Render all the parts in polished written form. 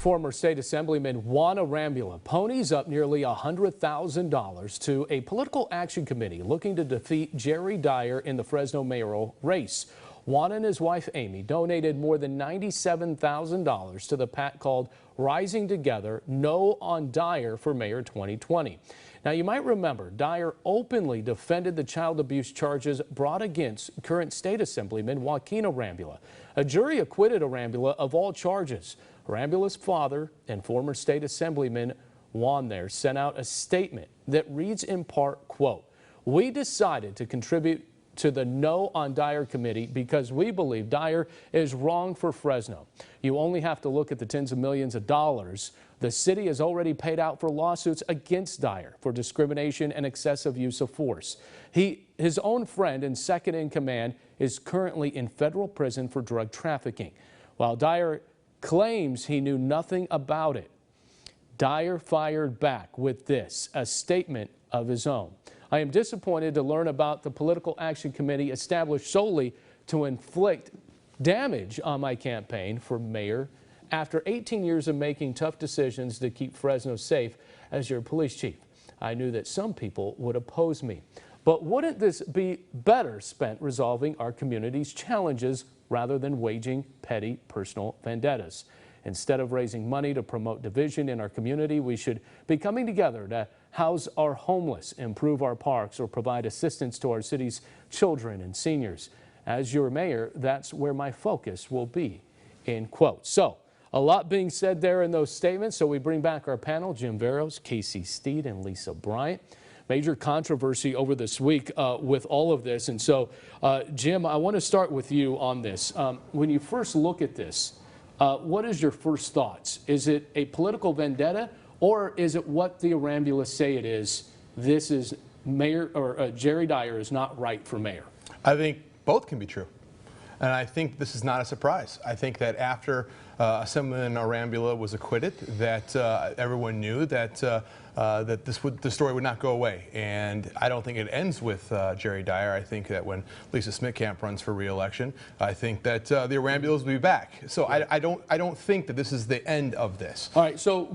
Former State Assemblyman Juan Arambula ponies up nearly $100,000 to a political action committee looking to defeat Jerry Dyer in the Fresno mayoral race. Juan and his wife Amy donated more than $97,000 to the PAC called Rising Together No on Dyer for Mayor 2020. Now, you might remember Dyer openly defended the child abuse charges brought against current state assemblyman Joaquin Arambula. A jury acquitted Arambula of all charges. Arambula's father and former state assemblyman Juan there sent out a statement that reads in part, quote, "We decided to contribute to the No on Dyer committee because we believe Dyer is wrong for Fresno. You only have to look at the tens of millions of dollars the city has already paid out for lawsuits against Dyer for discrimination and excessive use of force. His own friend and second in command is currently in federal prison for drug trafficking. While Dyer claims he knew nothing about it, Dyer fired back with this, a statement of his own. I am disappointed to learn about the Political Action Committee established solely to inflict damage on my campaign for mayor after 18 years of making tough decisions to keep Fresno safe as your police chief. I knew that some people would oppose me. But wouldn't this be better spent resolving our community's challenges rather than waging petty personal vendettas? Instead of raising money to promote division in our community, we should be coming together to house our homeless, improve our parks, or provide assistance to our city's children and seniors. As your mayor, that's where my focus will be," end quote. So, a lot being said there in those statements. So we bring back our panel, Jim Veros, Casey Steed, and Lisa Bryant. Major controversy over this week with all of this. And so, Jim, I want to start with you on this. When you first look at this, what is your first thoughts? Is it a political vendetta, or is it what the Arambulas say it is? This is Jerry Dyer is not right for mayor. I think both can be true. And I think this is not a surprise. I think that after Assemblyman Arambula was acquitted, that everyone knew that the story would not go away. And I don't think it ends with Jerry Dyer. I think that when Lisa Smitkamp runs for re-election, I think that the Arambulas will be back. So I don't think that this is the end of this. All right. So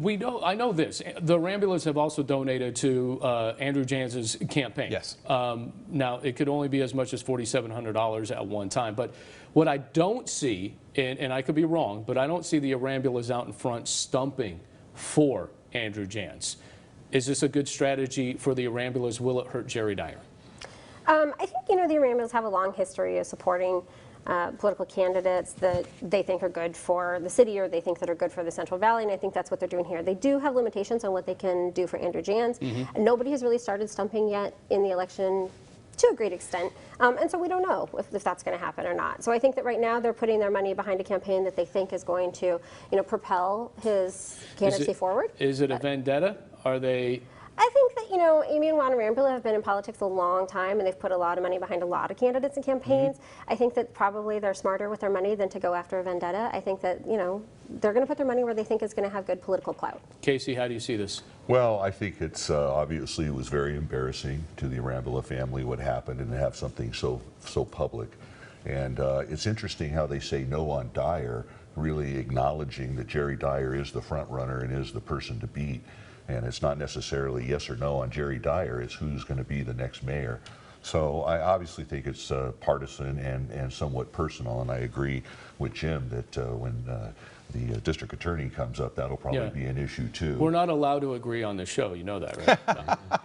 I know this. The Arambulas have also donated to Andrew Janz's campaign. Yes. Now it could only be as much as $4,700 at one time, but what I don't see, and I could be wrong, but I don't see the Arambulas out in front stumping for Andrew Janz. Is this a good strategy for the Arambulas? Will it hurt Jerry Dyer? I think, the Arambulas have a long history of supporting political candidates that they think are good for the city or they think that are good for the Central Valley, and I think that's what they're doing here. They do have limitations on what they can do for Andrew Janz. Nobody has really started stumping yet in the election to a great extent, and so we don't know if that's going to happen or not. So I think that right now they're putting their money behind a campaign that they think is going to, propel his candidacy forward. Is it a vendetta? Are they? I think that, Amy and Juan Arambula have been in politics a long time, and they've put a lot of money behind a lot of candidates and campaigns. I think that probably they're smarter with their money than to go after a vendetta. I think that, they're going to put their money where they think is going to have good political clout. Casey, how do you see this? Well, I think it's obviously it was very embarrassing to the Arambula family what happened, and to have something so public. And it's interesting how they say no on Dyer, really acknowledging that Jerry Dyer is the front runner and is the person to beat. And it's not necessarily yes or no on Jerry Dyer, it's who's going to be the next mayor. So I obviously think it's partisan and somewhat personal, and I agree with Jim that when the district attorney comes up, that'll probably be an issue too. We're not allowed to agree on the show, you know that, right?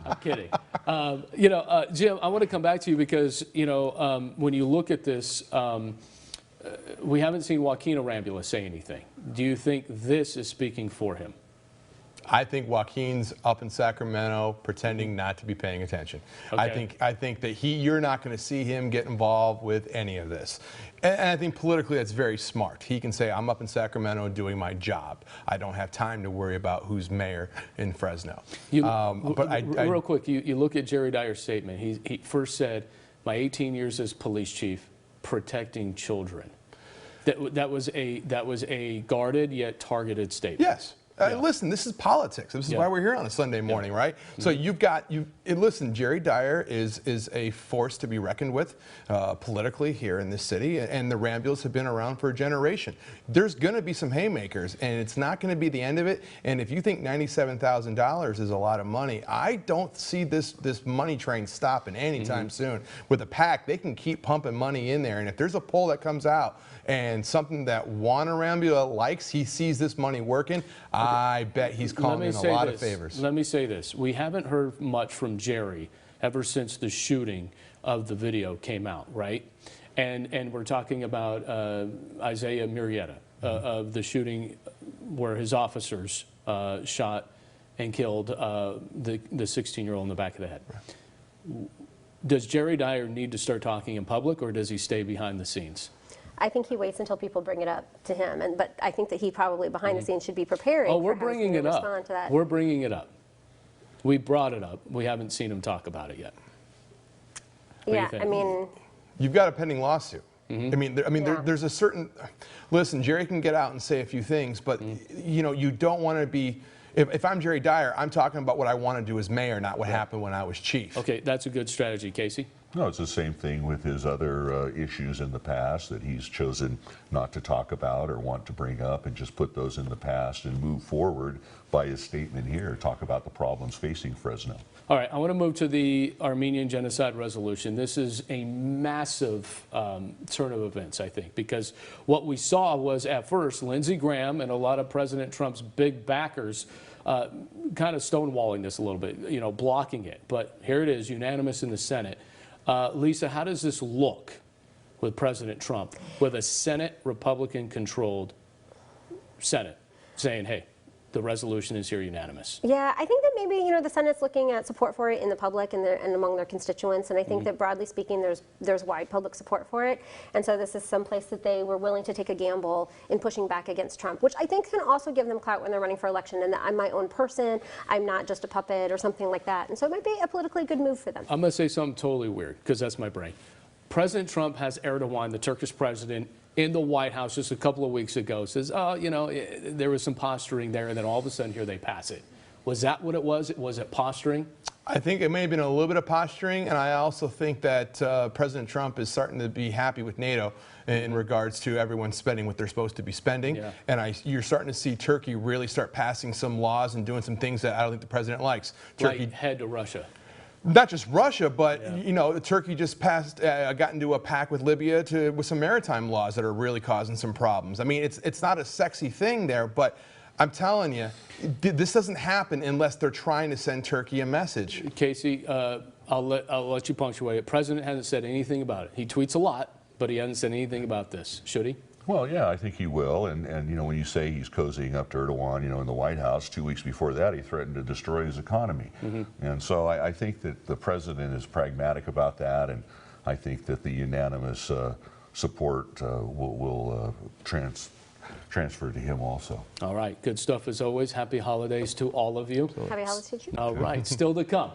I'm kidding. Jim, I want to come back to you because, when you look at this, we haven't seen Joaquin Arambula say anything. Do you think this is speaking for him? I think Joaquin's up in Sacramento pretending not to be paying attention. Okay. I think that you're not going to see him get involved with any of this. And I think politically that's very smart. He can say, I'm up in Sacramento doing my job. I don't have time to worry about who's mayor in Fresno. Real quick, you look at Jerry Dyer's statement. He first said, my 18 years as police chief, protecting children. That was a guarded yet targeted statement. Yes. Listen, this is politics. This is why we're here on a Sunday morning, right? So listen, Jerry Dyer is a force to be reckoned with politically here in this city, and the Rambulas have been around for a generation. There's going to be some haymakers, and it's not going to be the end of it. And if you think $97,000 is a lot of money, I don't see this money train stopping anytime soon. With the PAC, they can keep pumping money in there, and if there's a poll that comes out and something that Juan Arambula likes, he sees this money working, I bet he's calling in a lot of favors. Let me say this. We haven't heard much from Jerry ever since the shooting of the video came out, right? And we're talking about Isaiah Murrieta of the shooting where his officers shot and killed the 16-year-old in the back of the head. Does Jerry Dyer need to start talking in public, or does he stay behind the scenes? I think he waits until people bring it up to him, but I think that he probably behind the scenes should be preparing. Oh, we're bringing it up. Respond to that. We're bringing it up. We brought it up. We haven't seen him talk about it yet. Yeah, I mean, you've got a pending lawsuit. There's a certain. Listen, Jerry can get out and say a few things, but you don't want to be. If I'm Jerry Dyer, I'm talking about what I want to do as mayor, not what happened when I was chief. Okay, that's a good strategy, Casey. No, it's the same thing with his other issues in the past that he's chosen not to talk about or want to bring up, and just put those in the past and move forward by his statement here, talk about the problems facing Fresno. All right, I want to move to the Armenian Genocide Resolution. This is a massive turn of events, I think, because what we saw was at first Lindsey Graham and a lot of President Trump's big backers kind of stonewalling this a little bit, blocking it. But here it is, unanimous in the Senate. Lisa, how does this look with President Trump, with a Senate Republican-controlled Senate saying, hey, the resolution is here unanimous? Yeah, I think that maybe the Senate's looking at support for it in the public and among their constituents, and I think that broadly speaking, there's wide public support for it, and so this is some place that they were willing to take a gamble in pushing back against Trump, which I think can also give them clout when they're running for election, and that I'm my own person, I'm not just a puppet or something like that, and so it might be a politically good move for them. I'm going to say something totally weird, because that's my brain. President Trump has Erdogan, the Turkish president, in the White House just a couple of weeks ago, says, oh, there was some posturing there, and then all of a sudden here they pass it. Was that what it was? Was it posturing? I think it may have been a little bit of posturing, and I also think that President Trump is starting to be happy with NATO in regards to everyone spending what they're supposed to be spending. Yeah. And you're starting to see Turkey really start passing some laws and doing some things that I don't think the president likes. Turkey like head to Russia. Not just Russia, but Turkey just got into a pact with Libya with some maritime laws that are really causing some problems. I mean, it's not a sexy thing there, but I'm telling you, this doesn't happen unless they're trying to send Turkey a message. Casey, I'll let you punctuate it. President hasn't said anything about it. He tweets a lot, but he hasn't said anything about this. Should he? Well, yeah, I think he will. And when you say he's cozying up to Erdogan, in the White House, 2 weeks before that, he threatened to destroy his economy. And so I think that the president is pragmatic about that, and I think that the unanimous support will transfer to him also. All right, good stuff as always. Happy holidays to all of you. Happy holidays to you. All right, still to come.